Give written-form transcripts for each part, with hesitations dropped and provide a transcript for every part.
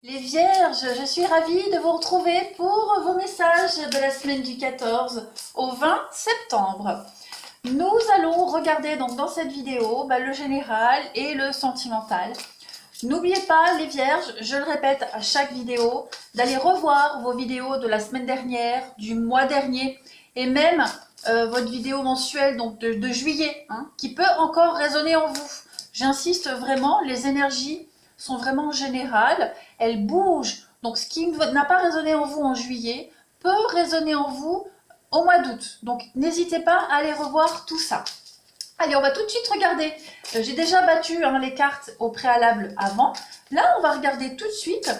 Les Vierges, je suis ravie de vous retrouver pour vos messages de la semaine du 14 au 20 septembre. Nous allons regarder donc dans cette vidéo le général et le sentimental. N'oubliez pas les Vierges, je le répète à chaque vidéo, d'aller revoir vos vidéos de la semaine dernière, du mois dernier et même votre vidéo mensuelle donc de juillet qui peut encore résonner en vous. J'insiste vraiment, les énergies sont vraiment générales, elles bougent. Donc ce qui n'a pas résonné en vous en juillet peut résonner en vous au mois d'août. Donc n'hésitez pas à aller revoir tout ça. Allez, on va tout de suite regarder. J'ai déjà battu les cartes au préalable avant. Là, on va regarder tout de suite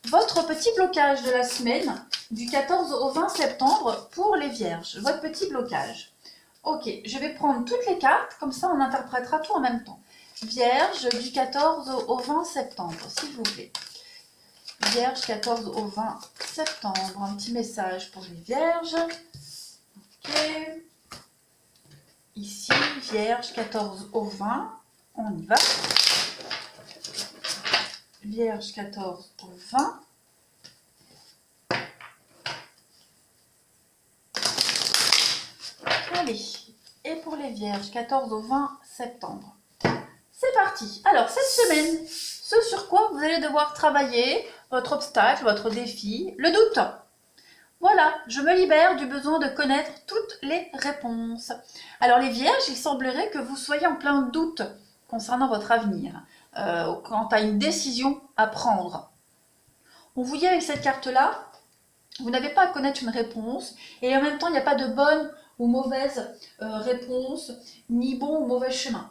votre petit blocage de la semaine du 14 au 20 septembre pour les Vierges. Votre petit blocage. Ok, je vais prendre toutes les cartes, comme ça on interprétera tout en même temps. Vierge du 14 au 20 septembre, s'il vous plaît. Vierge 14 au 20 septembre. Un petit message pour les Vierges. Ok. Ici, Vierge 14 au 20. On y va. Vierge 14 au 20. Allez. Et pour les Vierges 14 au 20 septembre. C'est parti. Alors, cette semaine, ce sur quoi vous allez devoir travailler, votre obstacle, votre défi, le doute. Voilà, je me libère du besoin de connaître toutes les réponses. Alors les Vierges, il semblerait que vous soyez en plein doute concernant votre avenir, quant à une décision à prendre. On vous dit avec cette carte-là, vous n'avez pas à connaître une réponse, et en même temps, il n'y a pas de bonne ou mauvaise réponse, ni bon ou mauvais chemin.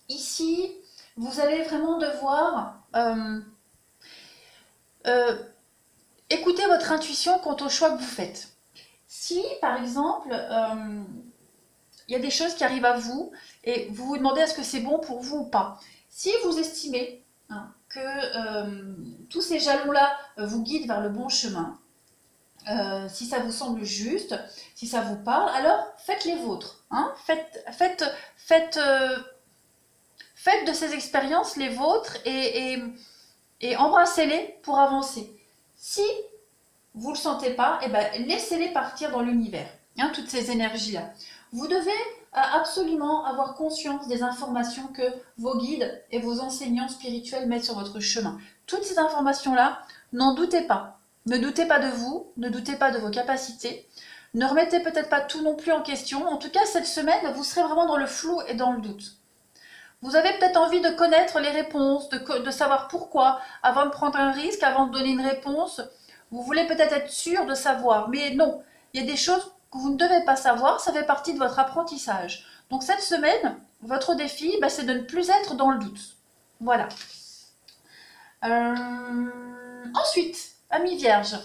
Ici, vous allez vraiment devoir écoutez votre intuition quant au choix que vous faites. Si, par exemple, il y a des choses qui arrivent à vous et vous vous demandez est-ce que c'est bon pour vous ou pas. Si vous estimez que tous ces jalons-là vous guident vers le bon chemin, si ça vous semble juste, si ça vous parle, alors faites les vôtres. Faites de ces expériences les vôtres et embrassez-les pour avancer. Si vous ne le sentez pas, laissez-les partir dans l'univers, toutes ces énergies-là. Vous devez absolument avoir conscience des informations que vos guides et vos enseignants spirituels mettent sur votre chemin. Toutes ces informations-là, n'en doutez pas. Ne doutez pas de vous, ne doutez pas de vos capacités. Ne remettez peut-être pas tout non plus en question. En tout cas, cette semaine, vous serez vraiment dans le flou et dans le doute. Vous avez peut-être envie de connaître les réponses, de savoir pourquoi, avant de prendre un risque, avant de donner une réponse. Vous voulez peut-être être sûr de savoir, mais non, il y a des choses que vous ne devez pas savoir, ça fait partie de votre apprentissage. Donc cette semaine, votre défi, c'est de ne plus être dans le doute. Voilà. Ensuite, amis vierges,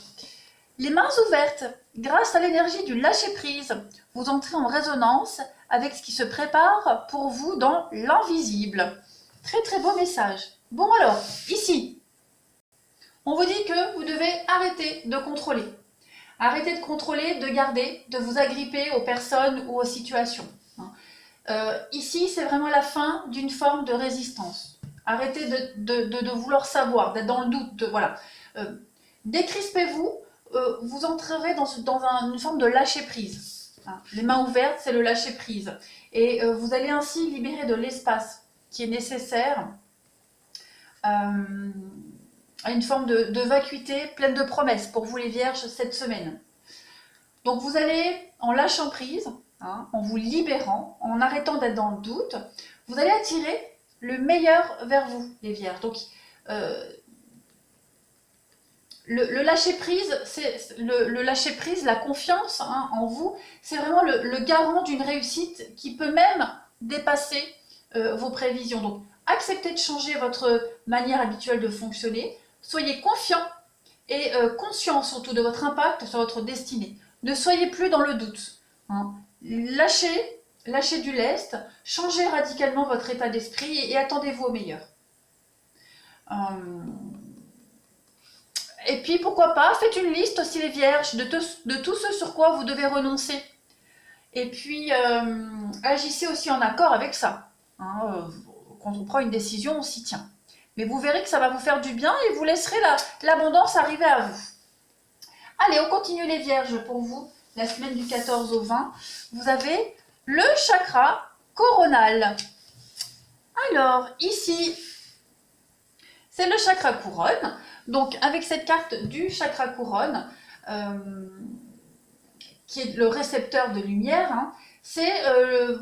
les mains ouvertes, grâce à l'énergie du lâcher-prise, vous entrez en résonance avec ce qui se prépare pour vous dans l'invisible. Très très beau message. Bon alors, ici, on vous dit que vous devez arrêter de contrôler. Arrêtez de contrôler, de garder, de vous agripper aux personnes ou aux situations. Ici, c'est vraiment la fin d'une forme de résistance. Arrêtez de vouloir savoir, d'être dans le doute. Voilà. Décrispez-vous, vous entrerez dans une forme de lâcher-prise. Les mains ouvertes, c'est le lâcher-prise. Et vous allez ainsi libérer de l'espace qui est nécessaire à une forme de vacuité pleine de promesses pour vous les Vierges cette semaine. Donc vous allez, en lâchant prise, en vous libérant, en arrêtant d'être dans le doute, vous allez attirer le meilleur vers vous, les Vierges. Donc le lâcher-prise, le lâcher-prise, la confiance en vous, c'est vraiment le garant d'une réussite qui peut même dépasser vos prévisions. Donc, acceptez de changer votre manière habituelle de fonctionner, soyez confiant et conscient surtout de votre impact sur votre destinée. Ne soyez plus dans le doute. Lâchez du lest, changez radicalement votre état d'esprit et attendez-vous au meilleur. Et puis, pourquoi pas, faites une liste aussi les vierges de tout ce sur quoi vous devez renoncer. Et puis, agissez aussi en accord avec ça. Quand on prend une décision, on s'y tient. Mais vous verrez que ça va vous faire du bien et vous laisserez l'abondance arriver à vous. Allez, on continue les vierges pour vous. La semaine du 14 au 20, vous avez le chakra coronal. Alors, ici, c'est le chakra couronne. Donc, avec cette carte du chakra couronne, qui est le récepteur de lumière, hein, c'est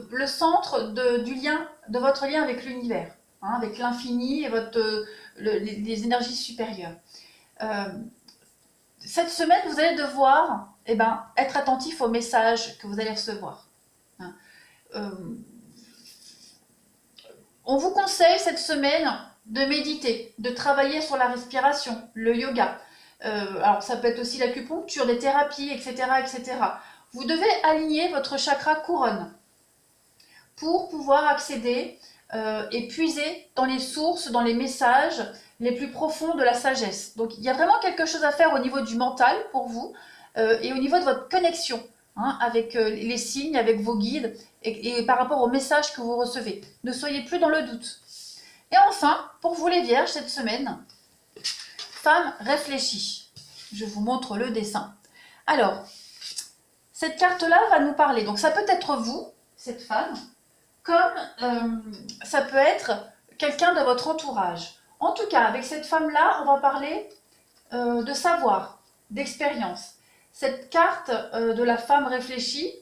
le centre du lien, de votre lien avec l'univers, hein, avec l'infini et les énergies supérieures. Cette semaine, vous allez devoir être attentif aux messages que vous allez recevoir. Hein. On vous conseille cette semaine de méditer, de travailler sur la respiration, le yoga. Alors ça peut être aussi l'acupuncture, des thérapies, etc., etc. Vous devez aligner votre chakra couronne pour pouvoir accéder et puiser dans les sources, dans les messages les plus profonds de la sagesse. Donc il y a vraiment quelque chose à faire au niveau du mental pour vous et au niveau de votre connexion, hein, avec les signes, avec vos guides et par rapport aux messages que vous recevez. Ne soyez plus dans le doute. Et enfin, pour vous les vierges, cette semaine, femme réfléchie. Je vous montre le dessin. Alors, cette carte-là va nous parler. Donc ça peut être vous, cette femme, comme ça peut être quelqu'un de votre entourage. En tout cas, avec cette femme-là, on va parler de savoir, d'expérience. Cette carte de la femme réfléchie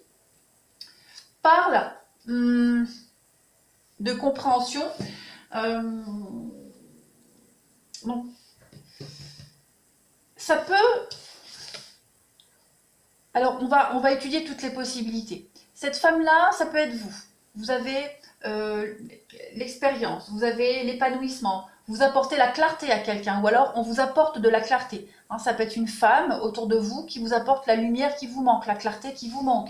parle de compréhension. Donc, ça peut... Alors, on va étudier toutes les possibilités. Cette femme-là, ça peut être vous. Vous avez l'expérience, vous avez l'épanouissement, vous apportez la clarté à quelqu'un, ou alors on vous apporte de la clarté. Hein, ça peut être une femme autour de vous qui vous apporte la lumière qui vous manque, la clarté qui vous manque.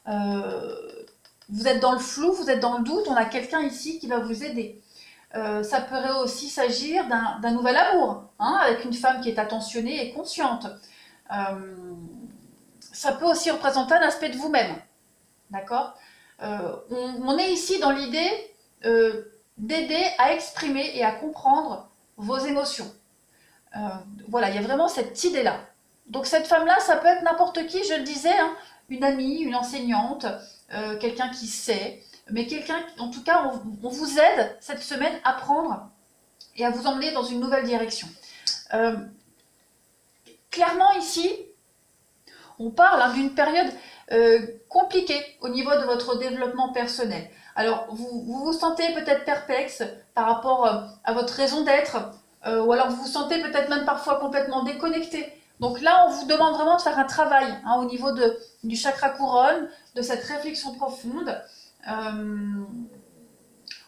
Vous êtes dans le flou, vous êtes dans le doute, on a quelqu'un ici qui va vous aider. Ça pourrait aussi s'agir d'un nouvel amour, hein, avec une femme qui est attentionnée et consciente. Ça peut aussi représenter un aspect de vous-même, d'accord ? On est ici dans l'idée d'aider à exprimer et à comprendre vos émotions. Voilà, il y a vraiment cette idée-là. Donc cette femme-là, ça peut être n'importe qui, je le disais, hein, une amie, une enseignante, quelqu'un qui sait, mais quelqu'un, en tout cas, on vous aide cette semaine à apprendre et à vous emmener dans une nouvelle direction. Clairement ici, on parle hein, d'une période compliquée au niveau de votre développement personnel. Alors, vous vous sentez peut-être perplexe par rapport à votre raison d'être, ou alors vous vous sentez peut-être même parfois complètement déconnecté. Donc là, on vous demande vraiment de faire un travail hein, au niveau du chakra couronne, de cette réflexion profonde.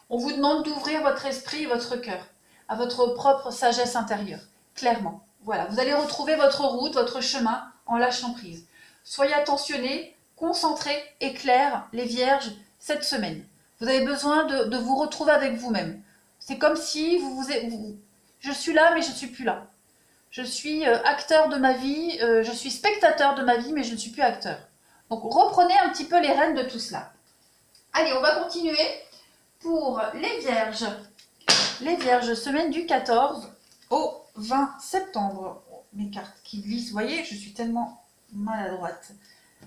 On vous demande d'ouvrir votre esprit et votre cœur à votre propre sagesse intérieure, clairement. Voilà, vous allez retrouver votre route, votre chemin en lâchant prise. Soyez attentionnés, concentrés et clairs, les vierges, cette semaine. Vous avez besoin de vous retrouver avec vous-même. C'est comme si je suis là, mais je ne suis plus là. Je suis acteur de ma vie, je suis spectateur de ma vie, mais je ne suis plus acteur. Donc reprenez un petit peu les rênes de tout cela. Allez, on va continuer pour les vierges. Les vierges, semaine du 14 au 20 septembre. Oh, mes cartes qui glissent, vous voyez, je suis tellement maladroite.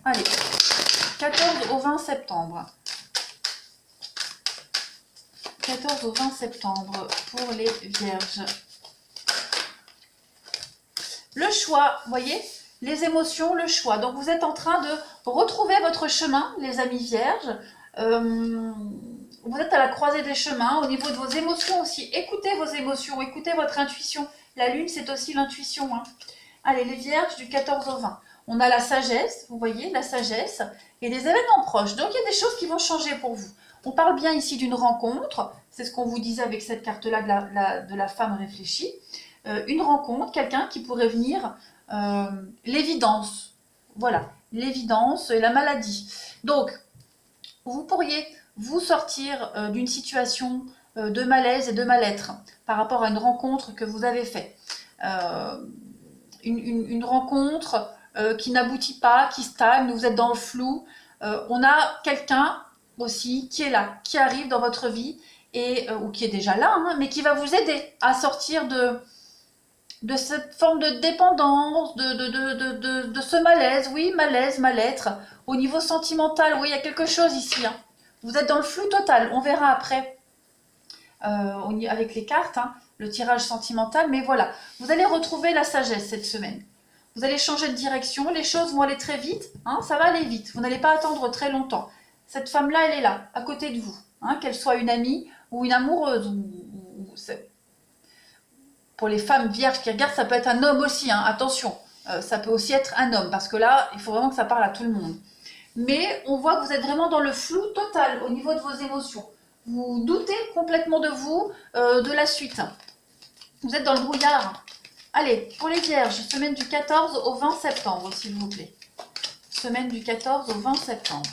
Allez, 14 au 20 septembre. 14 au 20 septembre pour les vierges. Le choix, vous voyez, les émotions, le choix. Donc vous êtes en train de retrouver votre chemin, les amis vierges. Vous êtes à la croisée des chemins, au niveau de vos émotions aussi. Écoutez vos émotions, écoutez votre intuition. La lune, c'est aussi l'intuition. Hein. Allez, les vierges du 14 au 20. On a la sagesse, vous voyez, la sagesse, et des événements proches. Donc il y a des choses qui vont changer pour vous. On parle bien ici d'une rencontre, c'est ce qu'on vous disait avec cette carte-là de la femme réfléchie. Une rencontre, quelqu'un qui pourrait venir, l'évidence. Voilà, l'évidence et la maladie. Donc, vous pourriez vous sortir d'une situation de malaise et de mal-être par rapport à une rencontre que vous avez faite. Une rencontre qui n'aboutit pas, qui stagne, vous êtes dans le flou. On a quelqu'un aussi qui est là, qui arrive dans votre vie et, ou qui est déjà là, hein, mais qui va vous aider à sortir de cette forme de dépendance, de ce malaise, oui, malaise, mal-être. Au niveau sentimental, oui, il y a quelque chose ici. Hein. Vous êtes dans le flou total, on verra après avec les cartes, hein, le tirage sentimental, mais voilà, vous allez retrouver la sagesse cette semaine. Vous allez changer de direction, les choses vont aller très vite, hein, ça va aller vite, vous n'allez pas attendre très longtemps. Cette femme-là, elle est là, à côté de vous, hein, qu'elle soit une amie ou une amoureuse, pour les femmes vierges qui regardent, ça peut être un homme aussi, hein, attention, ça peut aussi être un homme, parce que là, il faut vraiment que ça parle à tout le monde. Mais on voit que vous êtes vraiment dans le flou total au niveau de vos émotions. Vous doutez complètement de vous, de la suite. Vous êtes dans le brouillard. Allez, pour les vierges, semaine du 14 au 20 septembre, s'il vous plaît. Semaine du 14 au 20 septembre.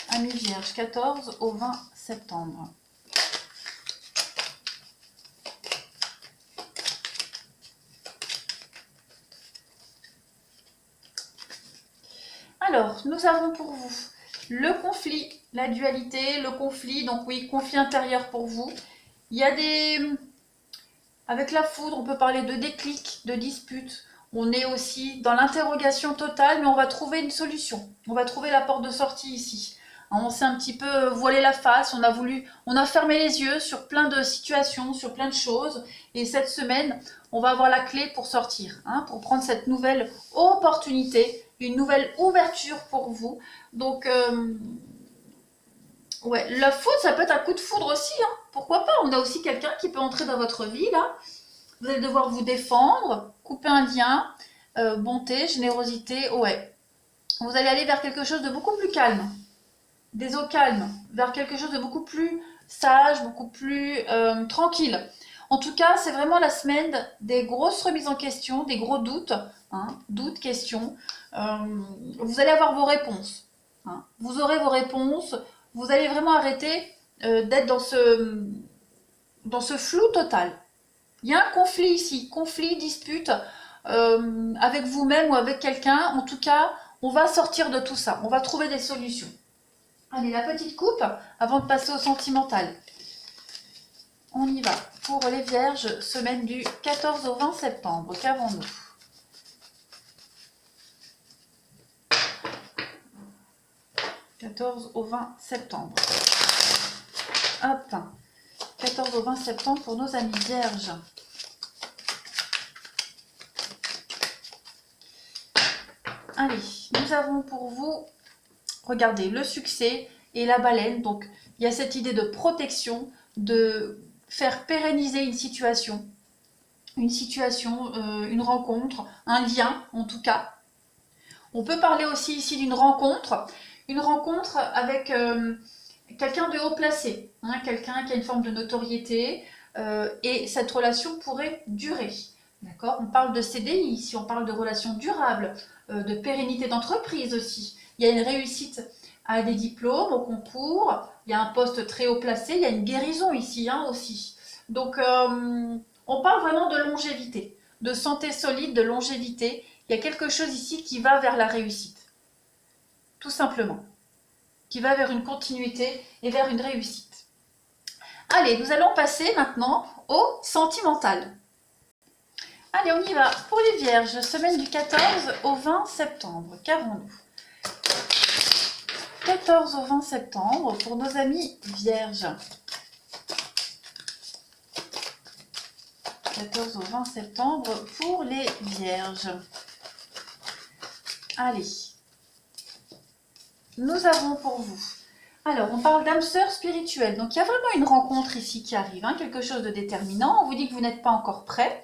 Amis vierges, 14 au 20 septembre. Alors, nous avons pour vous le conflit, la dualité, le conflit, donc oui, conflit intérieur pour vous. Il y a des... Avec la foudre, on peut parler de déclic, de dispute. On est aussi dans l'interrogation totale, mais on va trouver une solution. On va trouver la porte de sortie ici. On s'est un petit peu voilé la face, on a fermé les yeux sur plein de situations, sur plein de choses. Et cette semaine, on va avoir la clé pour sortir, hein, pour prendre cette nouvelle opportunité, une nouvelle ouverture pour vous. Donc, ouais, la foudre, ça peut être un coup de foudre aussi, hein. Pourquoi pas? On a aussi quelqu'un qui peut entrer dans votre vie, là. Vous allez devoir vous défendre, couper un lien, bonté, générosité, ouais. Vous allez aller vers quelque chose de beaucoup plus calme, des eaux calmes, vers quelque chose de beaucoup plus sage, beaucoup plus tranquille. En tout cas, c'est vraiment la semaine des grosses remises en question, des gros doutes, hein, doutes, questions. Vous allez avoir vos réponses. Hein. Vous aurez vos réponses. Vous allez vraiment arrêter d'être dans ce flou total. Il y a un conflit ici, conflit, dispute avec vous-même ou avec quelqu'un. En tout cas, on va sortir de tout ça. On va trouver des solutions. Allez, la petite coupe avant de passer au sentimental. On y va. Pour les vierges, semaine du 14 au 20 septembre. Qu'avons-nous? « 14 au 20 septembre. Hop. 14 au 20 septembre pour nos amis vierges. Allez, nous avons pour vous, regardez, le succès et la baleine. Donc, il y a cette idée de protection, de faire pérenniser une situation, une rencontre, un lien en tout cas. On peut parler aussi ici d'une rencontre, une rencontre avec quelqu'un de haut placé, hein, quelqu'un qui a une forme de notoriété, et cette relation pourrait durer. D'accord? On parle de CDI ici, on parle de relations durables, de pérennité d'entreprise aussi. Il y a une réussite à des diplômes, au concours, il y a un poste très haut placé, il y a une guérison ici hein, aussi. Donc on parle vraiment de longévité, de santé solide, de longévité. Il y a quelque chose ici qui va vers la réussite, tout simplement, qui va vers une continuité et vers une réussite. Allez, nous allons passer maintenant au sentimental. Allez, on y va. Pour les vierges, semaine du 14 au 20 septembre. Qu'avons-nous? 14 au 20 septembre pour nos amis vierges. 14 au 20 septembre pour les vierges. Allez. Nous avons pour vous. Alors, on parle d'âme sœur spirituelle. Donc, il y a vraiment une rencontre ici qui arrive, hein, quelque chose de déterminant. On vous dit que vous n'êtes pas encore prêt,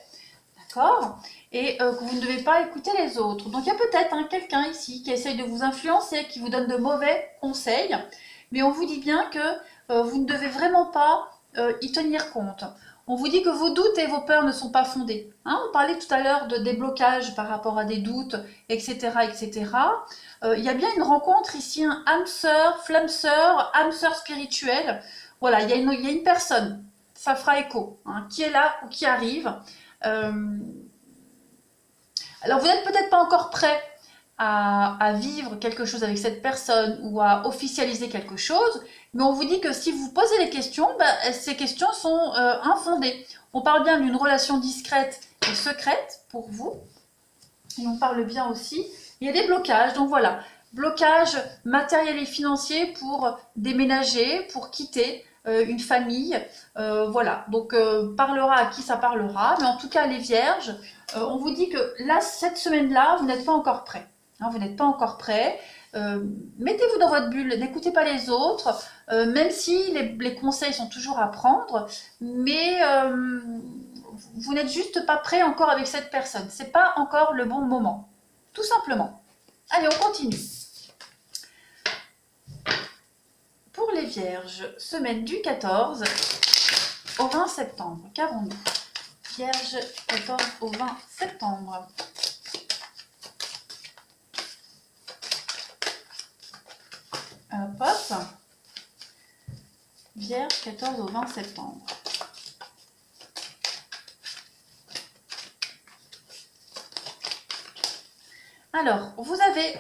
d'accord? Et que vous ne devez pas écouter les autres. Donc, il y a peut-être hein, quelqu'un ici qui essaye de vous influencer, qui vous donne de mauvais conseils. Mais on vous dit bien que vous ne devez vraiment pas y tenir compte. On vous dit que vos doutes et vos peurs ne sont pas fondés. Hein, on parlait tout à l'heure de déblocage par rapport à des doutes, etc. etc. Il y a bien une rencontre ici, un âme sœur, flamme sœur, âme sœur spirituelle. Voilà, il y a une personne, ça fera écho, hein, qui est là ou qui arrive. Alors vous n'êtes peut-être pas encore prêt à vivre quelque chose avec cette personne ou à officialiser quelque chose, mais on vous dit que si vous posez les questions, ces questions sont infondées. On parle bien d'une relation discrète et secrète pour vous, et on parle bien aussi, il y a des blocages, donc voilà, blocage matériel et financier pour déménager, pour quitter une famille, voilà, donc parlera à qui ça parlera, mais en tout cas les vierges, on vous dit que là, cette semaine-là, vous n'êtes pas encore prêts. Hein, vous n'êtes pas encore prêts. Mettez-vous dans votre bulle, n'écoutez pas les autres, même si les conseils sont toujours à prendre, mais vous n'êtes juste pas prêt encore avec cette personne. C'est pas encore le bon moment, tout simplement. Allez, on continue. Pour les vierges, semaine du 14 au 20 septembre, qu'avons-nous? Vierge, 14 au 20 septembre. Hop. Vierge, 14 au 20 septembre. Alors, vous avez,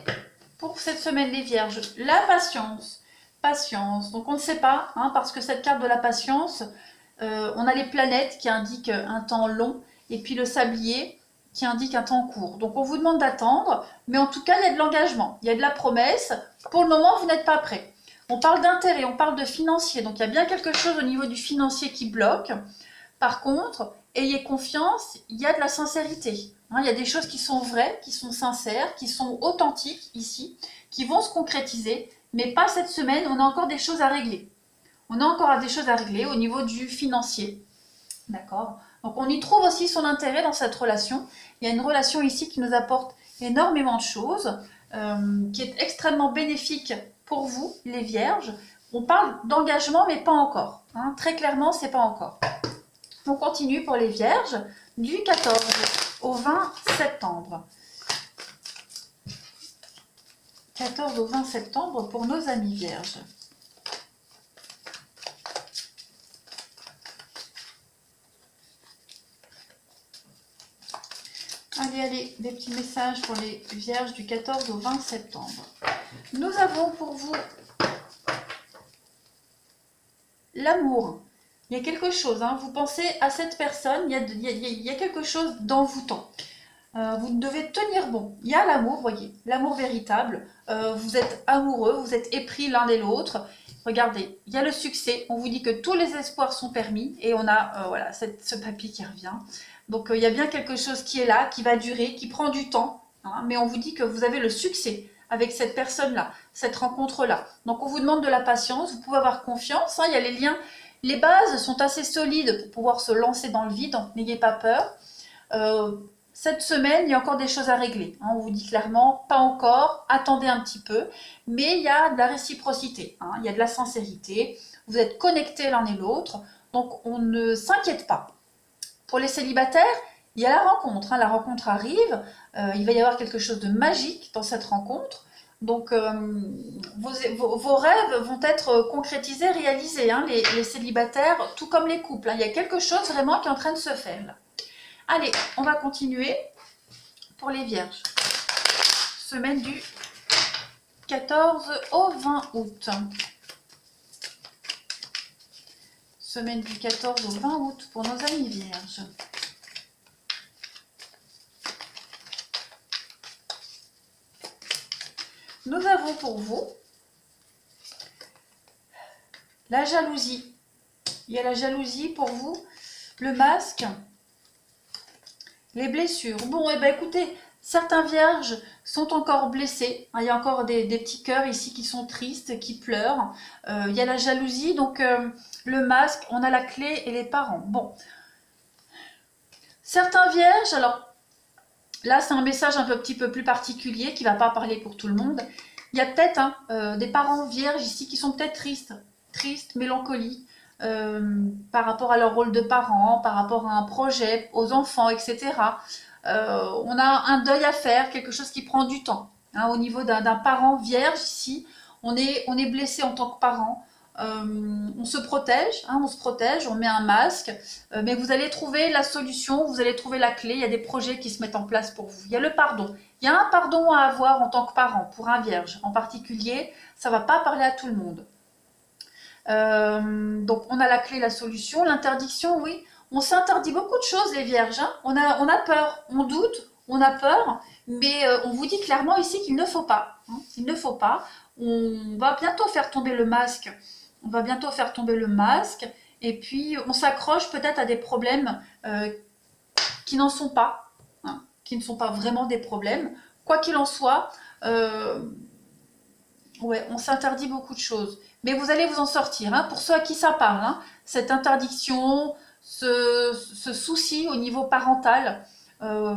pour cette semaine les vierges, la patience. Patience. Donc, on ne sait pas, hein, parce que cette carte de la patience, on a les planètes qui indiquent un temps long, et puis le sablier qui indique un temps court. Donc, on vous demande d'attendre, mais en tout cas, il y a de l'engagement, il y a de la promesse. Pour le moment, vous n'êtes pas prêt. On parle d'intérêt, on parle de financier. Donc, il y a bien quelque chose au niveau du financier qui bloque. Par contre, ayez confiance, il y a de la sincérité. Hein, il y a des choses qui sont vraies, qui sont sincères, qui sont authentiques ici, qui vont se concrétiser, mais pas cette semaine, on a encore des choses à régler. On a encore des choses à régler au niveau du financier. D'accord? Donc on y trouve aussi son intérêt dans cette relation. Il y a une relation ici qui nous apporte énormément de choses, qui est extrêmement bénéfique pour vous, les vierges. On parle d'engagement, mais pas encore. Hein, très clairement, c'est pas encore. On continue pour les vierges du 14 au 20 septembre. 14 au 20 septembre pour nos amis vierges. Allez, des petits messages pour les vierges du 14 au 20 septembre. Nous avons pour vous l'amour. Il y a quelque chose, hein, vous pensez à cette personne, il y a quelque chose d'envoûtant. Vous devez tenir bon. Il y a l'amour, voyez, l'amour véritable. Vous êtes amoureux, vous êtes épris l'un et l'autre. Regardez, il y a le succès. On vous dit que tous les espoirs sont permis. Et on a voilà, ce papier qui revient. Donc il y a bien quelque chose qui est là, qui va durer, qui prend du temps. Hein, mais on vous dit que vous avez le succès avec cette personne-là, cette rencontre-là. Donc on vous demande de la patience, vous pouvez avoir confiance. Hein, il y a les liens, les bases sont assez solides pour pouvoir se lancer dans le vide. Donc n'ayez pas peur. Cette semaine, il y a encore des choses à régler. Hein, on vous dit clairement, pas encore, attendez un petit peu. Mais il y a de la réciprocité, hein, il y a de la sincérité. Vous êtes connectés l'un et l'autre, donc on ne s'inquiète pas. Pour les célibataires, il y a la rencontre. Hein, la rencontre arrive, il va y avoir quelque chose de magique dans cette rencontre. Donc vos rêves vont être concrétisés, réalisés, hein, les célibataires, tout comme les couples. Hein, il y a quelque chose vraiment qui est en train de se faire là. Allez, on va continuer pour les vierges. Semaine du 14 au 20 août. Semaine du 14 au 20 août pour nos amis vierges. Nous avons pour vous la jalousie. Il y a la jalousie pour vous, le masque, les blessures. Bon, eh ben écoutez, certains vierges sont encore blessés. Il y a encore des petits cœurs ici qui sont tristes, qui pleurent. Il y a la jalousie, donc le masque, on a la clé et les parents. Bon. Certains vierges, alors là c'est un message un petit peu plus particulier qui ne va pas parler pour tout le monde. Il y a peut-être des parents vierges ici qui sont peut-être tristes, mélancoliques. Par rapport à leur rôle de parents, par rapport à un projet, aux enfants, etc. On a un deuil à faire, quelque chose qui prend du temps. Hein, au niveau d'un parent vierge ici, on est blessé en tant que parent. on se protège, hein, on se protège, on met un masque, mais vous allez trouver la solution, vous allez trouver la clé, il y a des projets qui se mettent en place pour vous. Il y a le pardon. Il y a un pardon à avoir en tant que parent, pour un vierge en particulier, ça ne va pas parler à tout le monde. Donc on a la clé, la solution, l'interdiction, oui. On s'interdit beaucoup de choses les vierges, hein. On a peur, on doute, on a peur, mais on vous dit clairement ici qu'il ne faut pas. Hein, il ne faut pas. On va bientôt faire tomber le masque. On va bientôt faire tomber le masque. Et puis on s'accroche peut-être à des problèmes qui n'en sont pas, hein, qui ne sont pas vraiment des problèmes. Quoi qu'il en soit, ouais, on s'interdit beaucoup de choses. Mais vous allez vous en sortir, hein, pour ceux à qui ça parle, hein, cette interdiction, ce souci au niveau parental. euh,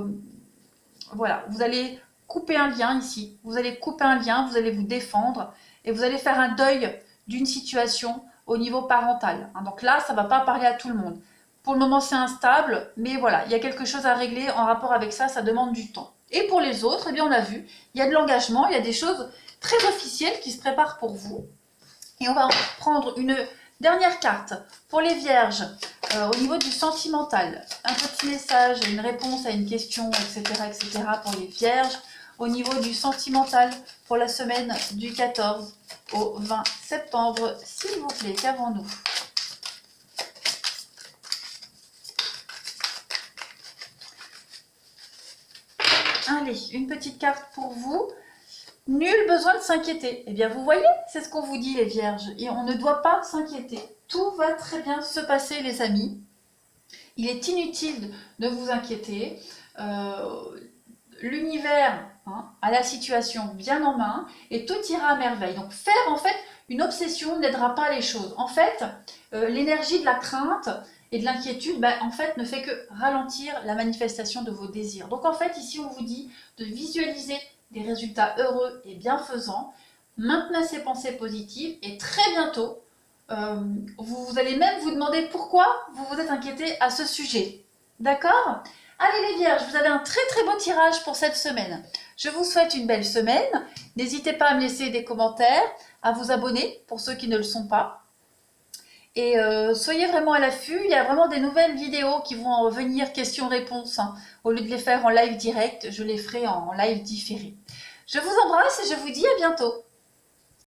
voilà, vous allez couper un lien ici. Vous allez couper un lien, vous allez vous défendre et vous allez faire un deuil d'une situation au niveau parental. Hein, donc là, ça ne va pas parler à tout le monde. Pour le moment, c'est instable, mais voilà, il y a quelque chose à régler en rapport avec ça, ça demande du temps. Et pour les autres, eh bien, on a vu, il y a de l'engagement, il y a des choses très officielles qui se préparent pour vous. Et on va prendre une dernière carte pour les vierges au niveau du sentimental. Un petit message, une réponse à une question, etc., etc. pour les vierges. Au niveau du sentimental pour la semaine du 14 au 20 septembre, s'il vous plaît, qu'avons-nous? Allez, une petite carte pour vous. Nul besoin de s'inquiéter. Eh bien, vous voyez, c'est ce qu'on vous dit, les vierges. Et on ne doit pas s'inquiéter. Tout va très bien se passer, les amis. Il est inutile de vous inquiéter. L'univers a la situation bien en main et tout ira à merveille. Donc, faire en fait une obsession n'aidera pas les choses. En fait, l'énergie de la crainte et de l'inquiétude, en fait, ne fait que ralentir la manifestation de vos désirs. Donc, en fait, ici, on vous dit de visualiser des résultats heureux et bienfaisants. Maintenez ces pensées positives et très bientôt, vous allez même vous demander pourquoi vous vous êtes inquiété à ce sujet. D'accord? Allez les vierges, vous avez un très très beau tirage pour cette semaine. Je vous souhaite une belle semaine. N'hésitez pas à me laisser des commentaires, à vous abonner pour ceux qui ne le sont pas. Et soyez vraiment à l'affût, il y a vraiment des nouvelles vidéos qui vont venir, questions-réponses. Hein. Au lieu de les faire en live direct, je les ferai en live différé. Je vous embrasse et je vous dis à bientôt.